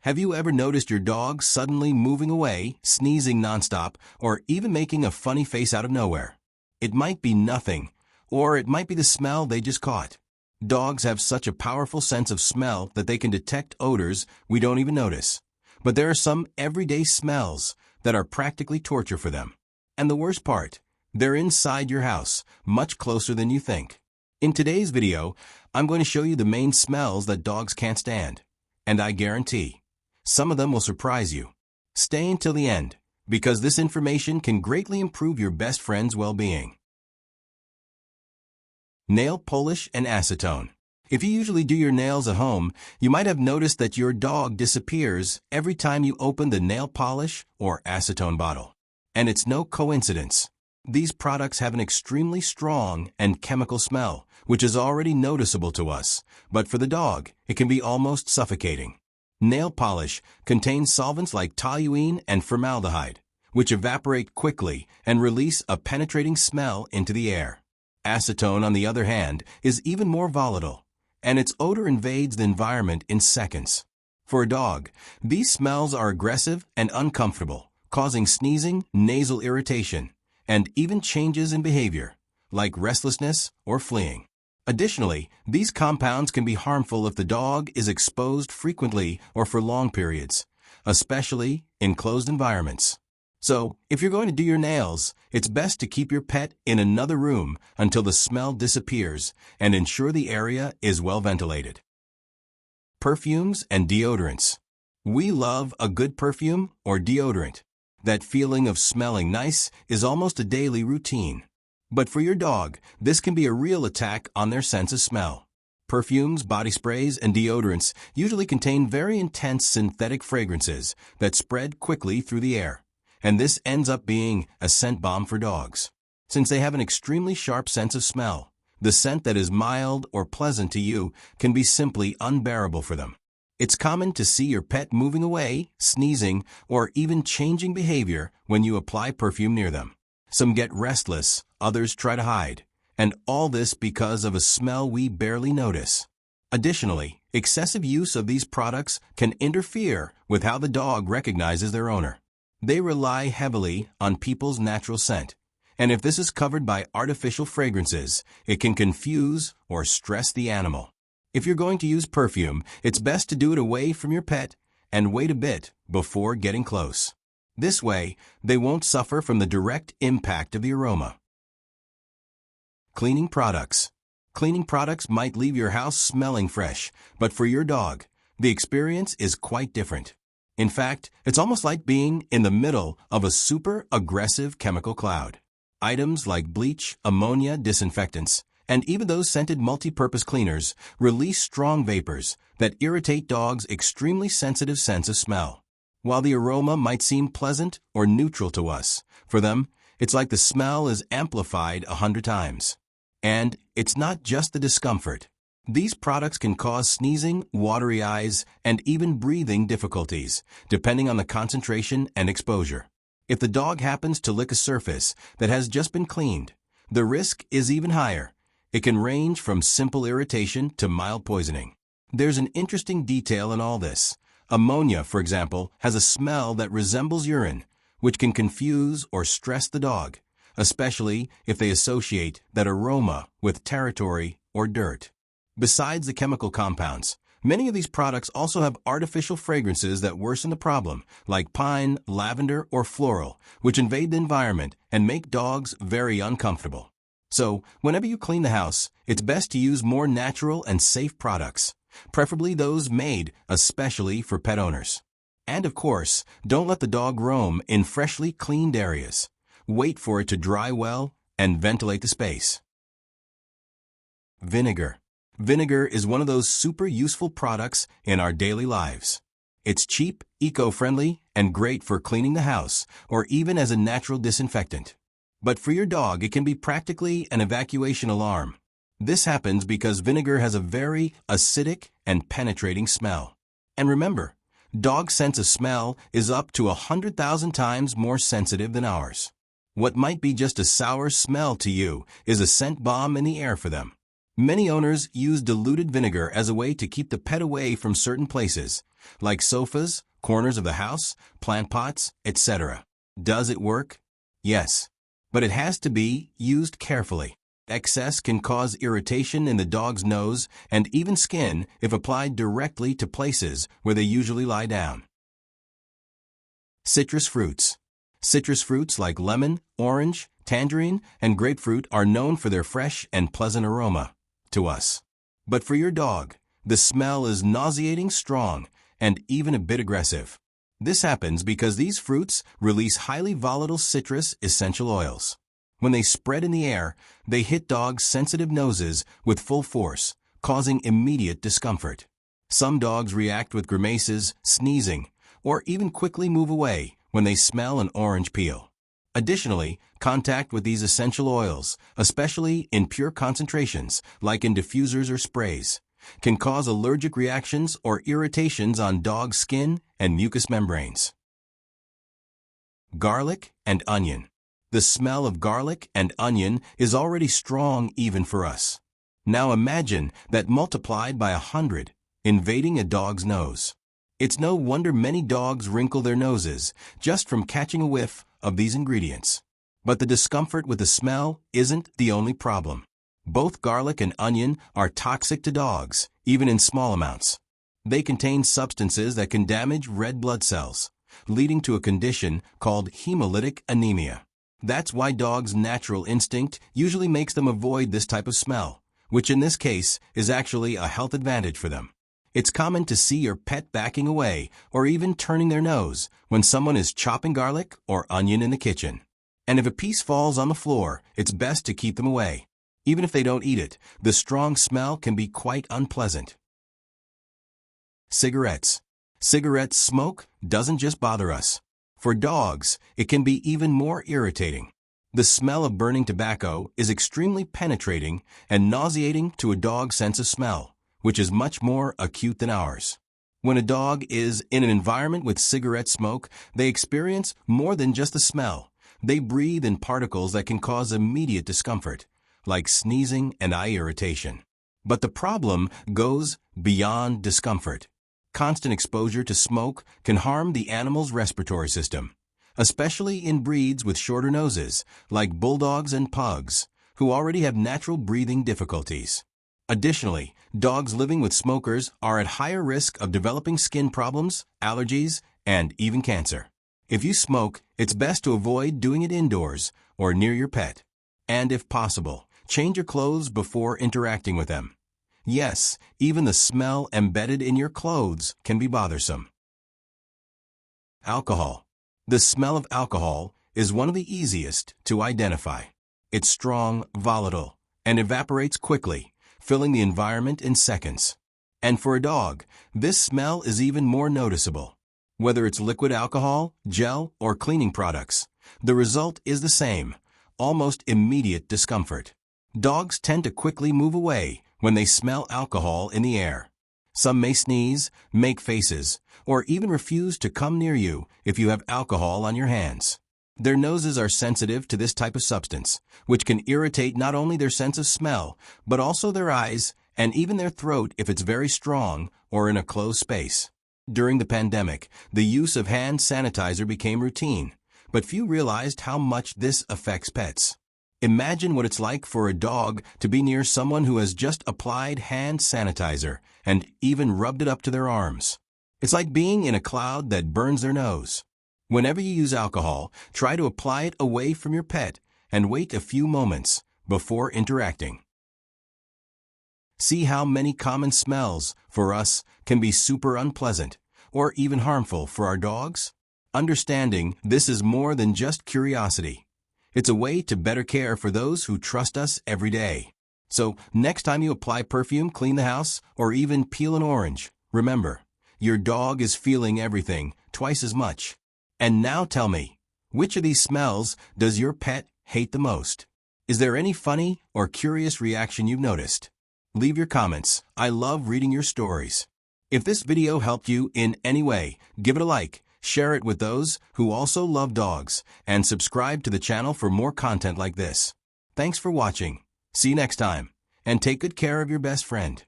Have you ever noticed your dog suddenly moving away, sneezing nonstop, or even making a funny face out of nowhere? It might be nothing, or it might be the smell they just caught. Dogs have such a powerful sense of smell that they can detect odors we don't even notice. But there are some everyday smells that are practically torture for them. And the worst part, they're inside your house, much closer than you think. In today's video, I'm going to show you the main smells that dogs can't stand. And I guarantee, some of them will surprise you. Stay until the end, because this information can greatly improve your best friend's well-being. Nail polish and acetone. If you usually do your nails at home, you might have noticed that your dog disappears every time you open the nail polish or acetone bottle. And it's no coincidence. These products have an extremely strong and chemical smell, which is already noticeable to us, but for the dog, it can be almost suffocating. Nail polish contains solvents like toluene and formaldehyde, which evaporate quickly and release a penetrating smell into the air. Acetone, on the other hand, is even more volatile, and its odor invades the environment in seconds. For a dog, these smells are aggressive and uncomfortable, causing sneezing, nasal irritation, and even changes in behavior, like restlessness or fleeing. Additionally, these compounds can be harmful if the dog is exposed frequently or for long periods, especially in closed environments. So, if you're going to do your nails, it's best to keep your pet in another room until the smell disappears and ensure the area is well ventilated. Perfumes and deodorants. We love a good perfume or deodorant. That feeling of smelling nice is almost a daily routine. But for your dog, this can be a real attack on their sense of smell. Perfumes, body sprays, and deodorants usually contain very intense synthetic fragrances that spread quickly through the air. And this ends up being a scent bomb for dogs. Since they have an extremely sharp sense of smell, the scent that is mild or pleasant to you can be simply unbearable for them. It's common to see your pet moving away, sneezing, or even changing behavior when you apply perfume near them. Some get restless, others try to hide, and all this because of a smell we barely notice. Additionally, excessive use of these products can interfere with how the dog recognizes their owner. They rely heavily on people's natural scent, and if this is covered by artificial fragrances, it can confuse or stress the animal. If you're going to use perfume, it's best to do it away from your pet and wait a bit before getting close. This way, they won't suffer from the direct impact of the aroma. Cleaning products. Cleaning products might leave your house smelling fresh, but for your dog, the experience is quite different. In fact, it's almost like being in the middle of a super aggressive chemical cloud. Items like bleach, ammonia, disinfectants, and even those scented multi-purpose cleaners release strong vapors that irritate dogs' extremely sensitive sense of smell. While the aroma might seem pleasant or neutral to us, for them, it's like the smell is amplified 100 times. And it's not just the discomfort. These products can cause sneezing, watery eyes, and even breathing difficulties, depending on the concentration and exposure. If the dog happens to lick a surface that has just been cleaned, the risk is even higher. It can range from simple irritation to mild poisoning. There's an interesting detail in all this. Ammonia, for example, has a smell that resembles urine, which can confuse or stress the dog, especially if they associate that aroma with territory or dirt. Besides the chemical compounds, many of these products also have artificial fragrances that worsen the problem, like pine, lavender, or floral, which invade the environment and make dogs very uncomfortable. So, whenever you clean the house, it's best to use more natural and safe products, preferably those made especially for pet owners. And of course, don't let the dog roam in freshly cleaned areas. Wait for it to dry well and ventilate the space. Vinegar. Vinegar is one of those super useful products in our daily lives. It's cheap, eco-friendly, and great for cleaning the house or even as a natural disinfectant. But for your dog, it can be practically an evacuation alarm. This happens because vinegar has a very acidic and penetrating smell. And remember, dog sense of smell is up to 100,000 times more sensitive than ours. What might be just a sour smell to you is a scent bomb in the air for them. Many owners use diluted vinegar as a way to keep the pet away from certain places, like sofas, corners of the house, plant pots, etc. Does it work? Yes. But it has to be used carefully. Excess can cause irritation in the dog's nose and even skin if applied directly to places where they usually lie down. Citrus fruits. Citrus fruits like lemon, orange, tangerine, and grapefruit are known for their fresh and pleasant aroma to us. But for your dog, the smell is nauseating strong and even a bit aggressive. This happens because these fruits release highly volatile citrus essential oils. When they spread in the air, they hit dogs' sensitive noses with full force, causing immediate discomfort. Some dogs react with grimaces, sneezing, or even quickly move away when they smell an orange peel. Additionally, contact with these essential oils, especially in pure concentrations, like in diffusers or sprays, can cause allergic reactions or irritations on dog skin and mucous membranes. Garlic and onion. The smell of garlic and onion is already strong even for us. Now imagine that multiplied by 100, invading a dog's nose. It's no wonder many dogs wrinkle their noses just from catching a whiff of these ingredients. But the discomfort with the smell isn't the only problem. Both garlic and onion are toxic to dogs, even in small amounts. They contain substances that can damage red blood cells, leading to a condition called hemolytic anemia. That's why dogs' natural instinct usually makes them avoid this type of smell, which in this case is actually a health advantage for them. It's common to see your pet backing away or even turning their nose when someone is chopping garlic or onion in the kitchen. And if a piece falls on the floor, it's best to keep them away. Even if they don't eat it, the strong smell can be quite unpleasant. Cigarettes. Cigarette smoke doesn't just bother us. For dogs, it can be even more irritating. The smell of burning tobacco is extremely penetrating and nauseating to a dog's sense of smell, which is much more acute than ours. When a dog is in an environment with cigarette smoke, they experience more than just the smell. They breathe in particles that can cause immediate discomfort, like sneezing and eye irritation. But the problem goes beyond discomfort. Constant exposure to smoke can harm the animal's respiratory system, especially in breeds with shorter noses, like bulldogs and pugs, who already have natural breathing difficulties. Additionally, dogs living with smokers are at higher risk of developing skin problems, allergies, and even cancer. If you smoke, it's best to avoid doing it indoors or near your pet. And if possible, change your clothes before interacting with them. Yes, even the smell embedded in your clothes can be bothersome. Alcohol. The smell of alcohol is one of the easiest to identify. It's strong, volatile, and evaporates quickly, filling the environment in seconds. And for a dog, this smell is even more noticeable. Whether it's liquid alcohol, gel, or cleaning products, the result is the same, almost immediate discomfort. Dogs tend to quickly move away when they smell alcohol in the air. Some may sneeze, make faces, or even refuse to come near you if you have alcohol on your hands. Their noses are sensitive to this type of substance, which can irritate not only their sense of smell, but also their eyes and even their throat if it's very strong or in a closed space. During the pandemic, the use of hand sanitizer became routine, but few realized how much this affects pets. Imagine what it's like for a dog to be near someone who has just applied hand sanitizer and even rubbed it up to their arms. It's like being in a cloud that burns their nose. Whenever you use alcohol, try to apply it away from your pet and wait a few moments before interacting. See how many common smells for us can be super unpleasant or even harmful for our dogs? Understanding this is more than just curiosity. It's a way to better care for those who trust us every day. So, next time you apply perfume, clean the house, or even peel an orange, remember, your dog is feeling everything twice as much. And now tell me, which of these smells does your pet hate the most? Is there any funny or curious reaction you've noticed? Leave your comments. I love reading your stories. If this video helped you in any way, give it a like. Share it with those who also love dogs, and subscribe to the channel for more content like this. Thanks for watching. See you next time, and take good care of your best friend.